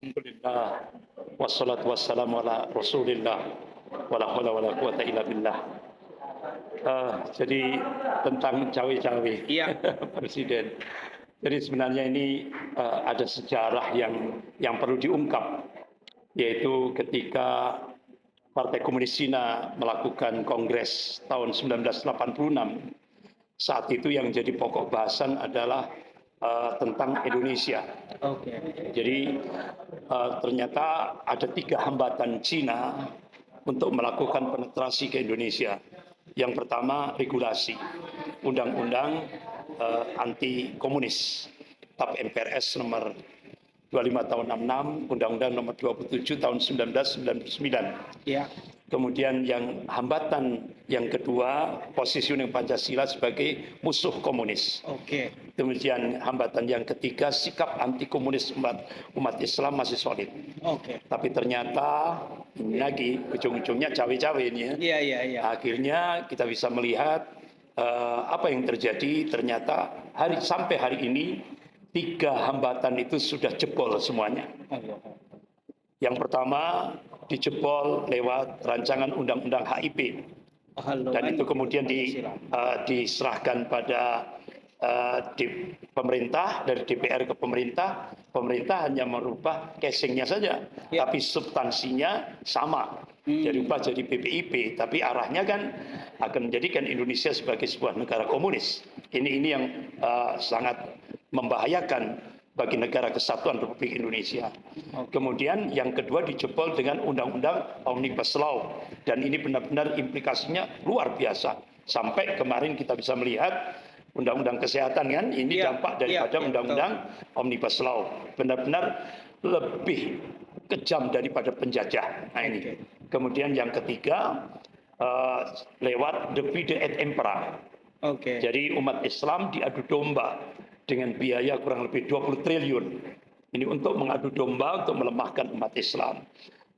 Alhamdulillah wassalatu wassalamu ala Rasulillah wala haula wala quwata illa billah. Jadi tentang cawe-cawe Iya. Presiden. Jadi sebenarnya ini ada sejarah yang perlu diungkap, yaitu ketika Partai Komunis Cina melakukan kongres tahun 1986. Saat itu yang jadi pokok bahasan adalah tentang Indonesia. Oke. Jadi ternyata ada 3 hambatan Cina untuk melakukan penetrasi ke Indonesia. Yang pertama regulasi, undang-undang anti komunis, TAP MPRS nomor 25 tahun 66, undang-undang nomor 27 tahun 1999. Ya. Kemudian yang hambatan yang kedua, positioning Pancasila sebagai musuh komunis. Oke. Kemudian hambatan yang ketiga, sikap anti komunis umat Islam masih solid. Oke. Tapi ternyata ini lagi ujung-ujungnya cawe-cawe ini ya. Iya, iya, iya. Akhirnya kita bisa melihat apa yang terjadi. Ternyata sampai hari ini 3 hambatan itu sudah jebol semuanya. Allah. Yang pertama dijebol lewat rancangan undang-undang HIP, dan itu kemudian diserahkan pada di pemerintah, dari DPR ke pemerintah. Pemerintah hanya merubah casingnya saja, Ya. tapi substansinya sama. Dirubah jadi BPIP, tapi arahnya kan akan menjadikan Indonesia sebagai sebuah negara komunis. Ini yang sangat membahayakan bagi negara kesatuan Republik Indonesia. Kemudian yang kedua dijebol dengan undang-undang Omnibus Law, dan ini benar-benar implikasinya luar biasa. Sampai kemarin kita bisa melihat undang-undang kesehatan kan, ini dampak daripada undang-undang Omnibus Law. Benar-benar lebih kejam daripada penjajah. Nah ini. Kemudian yang ketiga lewat divide et impera. Oke. Jadi umat Islam diadu domba dengan biaya kurang lebih 20 triliun. Ini untuk mengadu domba untuk melemahkan umat Islam.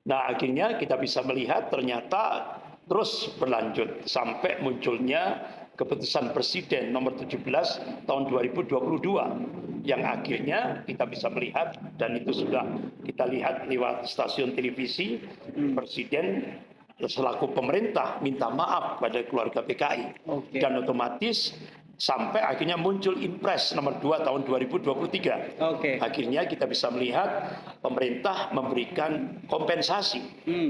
Nah, akhirnya kita bisa melihat ternyata terus berlanjut sampai munculnya keputusan Presiden nomor 17 tahun 2022 yang akhirnya kita bisa melihat, dan itu sudah kita lihat lewat stasiun televisi, Presiden selaku pemerintah minta maaf pada keluarga PKI. Dan otomatis sampai akhirnya muncul Impres nomor 2 tahun 2023. Akhirnya kita bisa melihat pemerintah memberikan kompensasi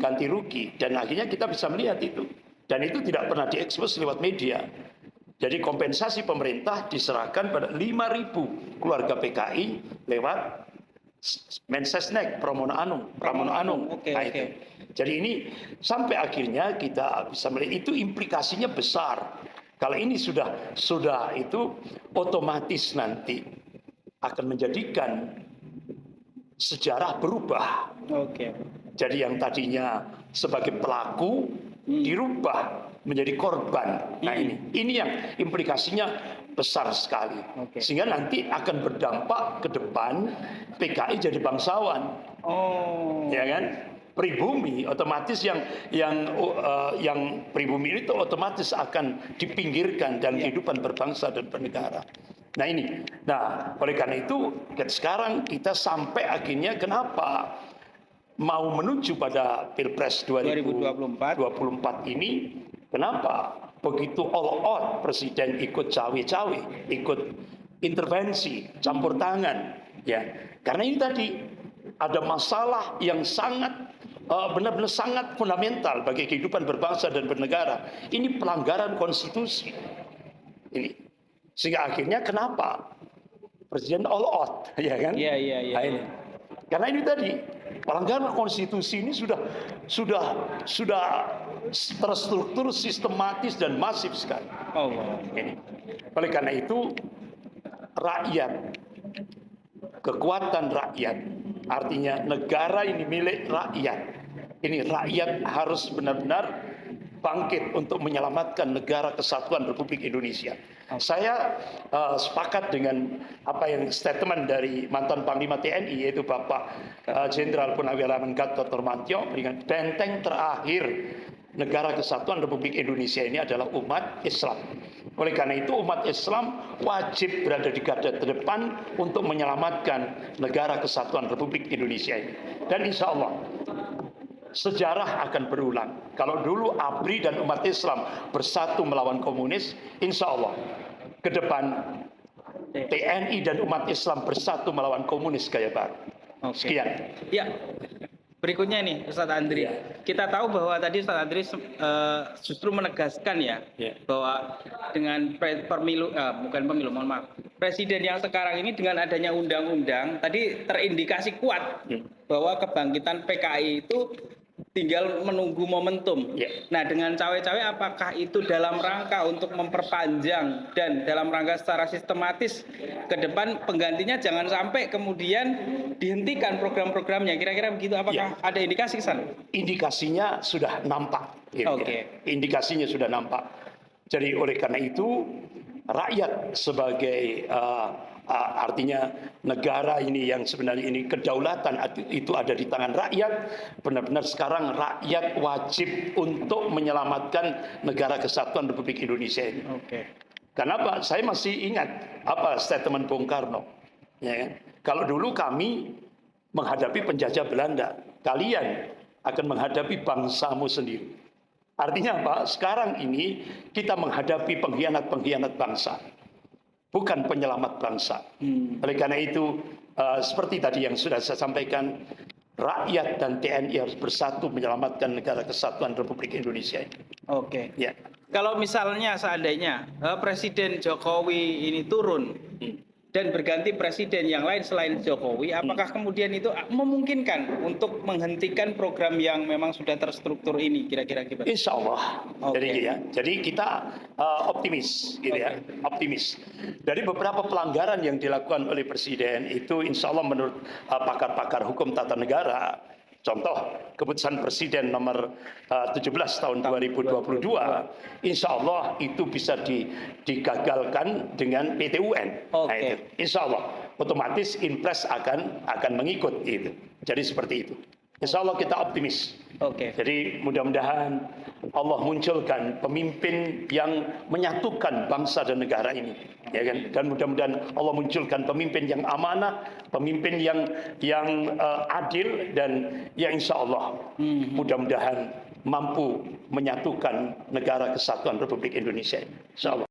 ganti rugi, dan akhirnya kita bisa melihat itu. Dan itu tidak pernah diekspos lewat media. Jadi kompensasi pemerintah diserahkan pada 5.000 keluarga PKI lewat Mensesnek Pramono Anung. Jadi ini sampai akhirnya kita bisa melihat itu implikasinya besar. Kalau ini sudah itu otomatis nanti akan menjadikan sejarah berubah. Jadi yang tadinya sebagai pelaku dirubah menjadi korban. Nah ini yang implikasinya besar sekali. Sehingga nanti akan berdampak ke depan PKI jadi bangsawan. Ya kan? Pribumi otomatis yang pribumi itu otomatis akan dipinggirkan dalam kehidupan berbangsa dan bernegara. Nah ini, oleh karena itu sekarang kita sampai akhirnya kenapa mau menuju pada Pilpres 2024 ini, kenapa begitu all out Presiden ikut cawe-cawe, ikut intervensi, campur tangan, ya karena ini tadi ada masalah yang sangat benar-benar sangat fundamental bagi kehidupan berbangsa dan bernegara. Ini pelanggaran konstitusi. Ini sehingga akhirnya kenapa Presiden all out, ya kan? Nah, ini. Karena ini tadi pelanggaran konstitusi ini sudah terstruktur, sistematis dan masif sekali. Ini. Oleh karena itu rakyat, kekuatan rakyat, artinya negara ini milik rakyat. Ini rakyat harus benar-benar bangkit untuk menyelamatkan negara kesatuan Republik Indonesia. Saya sepakat dengan apa yang statement dari mantan Panglima TNI, yaitu Bapak Jenderal Purnawirawan Gatot Nurmantio, dengan benteng terakhir negara kesatuan Republik Indonesia ini adalah umat Islam. Oleh karena itu umat Islam wajib berada di garda terdepan untuk menyelamatkan negara kesatuan Republik Indonesia ini. Dan insya Allah sejarah akan berulang. Kalau dulu ABRI dan umat Islam bersatu melawan komunis, insya Allah ke depan TNI dan umat Islam bersatu melawan komunis gaya baru. Sekian. Ya. Berikutnya nih Ustadz Andri, kita tahu bahwa tadi Ustadz Andri justru menegaskan bahwa dengan presiden yang sekarang ini dengan adanya undang-undang tadi terindikasi kuat bahwa kebangkitan PKI itu tinggal menunggu momentum. Nah, dengan cawe-cawe apakah itu dalam rangka untuk memperpanjang dan dalam rangka secara sistematis ke depan penggantinya jangan sampai kemudian dihentikan program-programnya. Kira-kira begitu, apakah ada indikasi ke sana? Indikasinya sudah nampak. Indikasinya sudah nampak. Jadi oleh karena itu rakyat sebagai artinya negara ini yang sebenarnya ini kedaulatan itu ada di tangan rakyat. Benar-benar sekarang rakyat wajib untuk menyelamatkan negara kesatuan Republik Indonesia ini. Kenapa? Saya masih ingat apa statement Bung Karno. Ya kan? Kalau dulu kami menghadapi penjajah Belanda, kalian akan menghadapi bangsamu sendiri. Artinya apa? Sekarang ini kita menghadapi pengkhianat-pengkhianat bangsa, bukan penyelamat bangsa. Oleh karena itu, seperti tadi yang sudah saya sampaikan, rakyat dan TNI harus bersatu menyelamatkan negara kesatuan Republik Indonesia. Ya. Kalau misalnya seandainya Presiden Jokowi ini turun dan berganti presiden yang lain selain Jokowi, apakah kemudian itu memungkinkan untuk menghentikan program yang memang sudah terstruktur ini? Kira-kira gimana? Insya Allah. Jadi kita optimis, gitu ya, optimis. Dari beberapa pelanggaran yang dilakukan oleh presiden itu, insya Allah menurut pakar-pakar hukum tata negara, contoh keputusan Presiden nomor 17 tahun 2022, insya Allah itu bisa digagalkan dengan PT UN. Nah, itu. Insya Allah otomatis Inpres akan mengikut itu. Jadi seperti itu. Insya Allah kita optimis. Jadi mudah-mudahan Allah munculkan pemimpin yang menyatukan bangsa dan negara ini, ya kan? Dan mudah-mudahan Allah munculkan pemimpin yang amanah, pemimpin yang adil, dan yang insya Allah mudah-mudahan mampu menyatukan negara kesatuan Republik Indonesia. Insya Allah.